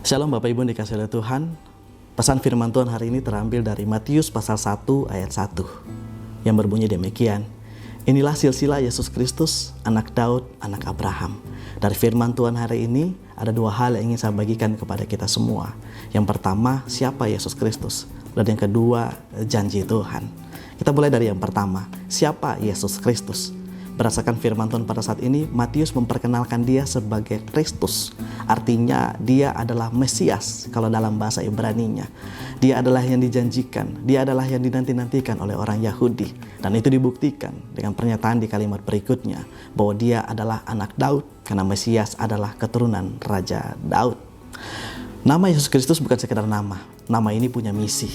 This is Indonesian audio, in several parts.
Shalom Bapak Ibu dikasih oleh Tuhan. Pesan firman Tuhan hari ini terambil dari Matius pasal 1 ayat 1 yang berbunyi demikian. Inilah silsilah Yesus Kristus, anak Daud, anak Abraham. Dari firman Tuhan hari ini ada dua hal yang ingin saya bagikan kepada kita semua. Yang pertama, siapa Yesus Kristus? Dan yang kedua, janji Tuhan. Kita mulai dari yang pertama, siapa Yesus Kristus? Berdasarkan firman Tuhan pada saat ini, Matius memperkenalkan dia sebagai Kristus. Artinya dia adalah Mesias kalau dalam bahasa Ibrani-nya. Dia adalah yang dijanjikan, dia adalah yang dinanti-nantikan oleh orang Yahudi. Dan itu dibuktikan dengan pernyataan di kalimat berikutnya, bahwa dia adalah anak Daud, karena Mesias adalah keturunan Raja Daud. Nama Yesus Kristus bukan sekedar nama ini punya misi.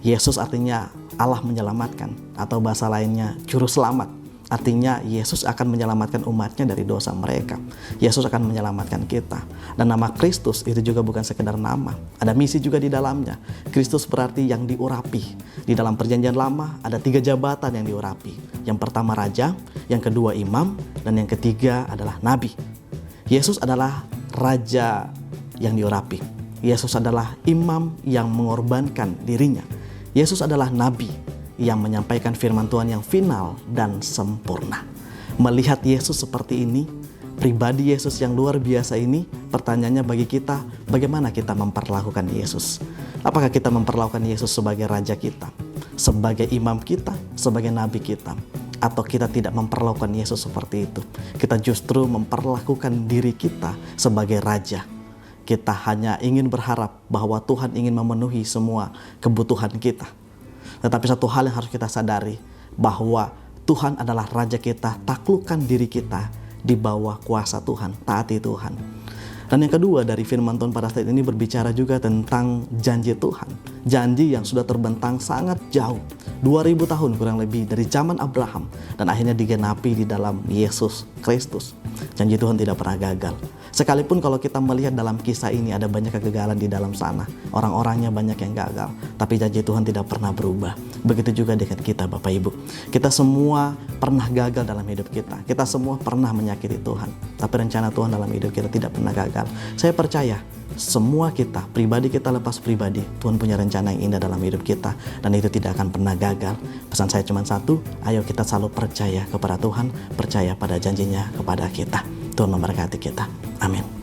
Yesus artinya Allah menyelamatkan, atau bahasa lainnya Juru Selamat. Artinya Yesus akan menyelamatkan umatnya dari dosa mereka. Yesus akan menyelamatkan kita. Dan nama Kristus itu juga bukan sekedar nama. Ada misi juga di dalamnya. Kristus berarti yang diurapi. Di dalam perjanjian lama ada 3 jabatan yang diurapi. Yang pertama raja, yang kedua imam, dan yang ketiga adalah nabi. Yesus adalah raja yang diurapi. Yesus adalah imam yang mengorbankan dirinya. Yesus adalah nabi yang menyampaikan firman Tuhan yang final dan sempurna. Melihat Yesus seperti ini, pribadi Yesus yang luar biasa ini, pertanyaannya bagi kita, bagaimana kita memperlakukan Yesus? Apakah kita memperlakukan Yesus sebagai raja kita, sebagai imam kita, sebagai nabi kita? Atau kita tidak memperlakukan Yesus seperti itu? Kita justru memperlakukan diri kita sebagai raja. Kita hanya ingin berharap bahwa Tuhan ingin memenuhi semua kebutuhan kita. Tetapi satu hal yang harus kita sadari, bahwa Tuhan adalah Raja kita, taklukkan diri kita di bawah kuasa Tuhan, taati Tuhan. Dan yang kedua dari firman Tuhan pada saat ini berbicara juga tentang janji Tuhan. Janji yang sudah terbentang sangat jauh, 2000 tahun kurang lebih dari zaman Abraham, dan akhirnya digenapi di dalam Yesus Kristus. Janji Tuhan tidak pernah gagal. Sekalipun kalau kita melihat dalam kisah ini ada banyak kegagalan di dalam sana, orang-orangnya banyak yang gagal, tapi janji Tuhan tidak pernah berubah. Begitu juga dengan kita Bapak Ibu. Kita semua pernah gagal dalam hidup kita. Kita semua pernah menyakiti Tuhan. Tapi rencana Tuhan dalam hidup kita tidak pernah gagal. Saya percaya semua kita, pribadi kita lepas pribadi, Tuhan punya rencana yang indah dalam hidup kita, dan itu tidak akan pernah gagal. Pesan saya cuma satu, ayo kita selalu percaya kepada Tuhan, percaya pada janjinya kepada kita. Tuhan memberkati kita. Amin.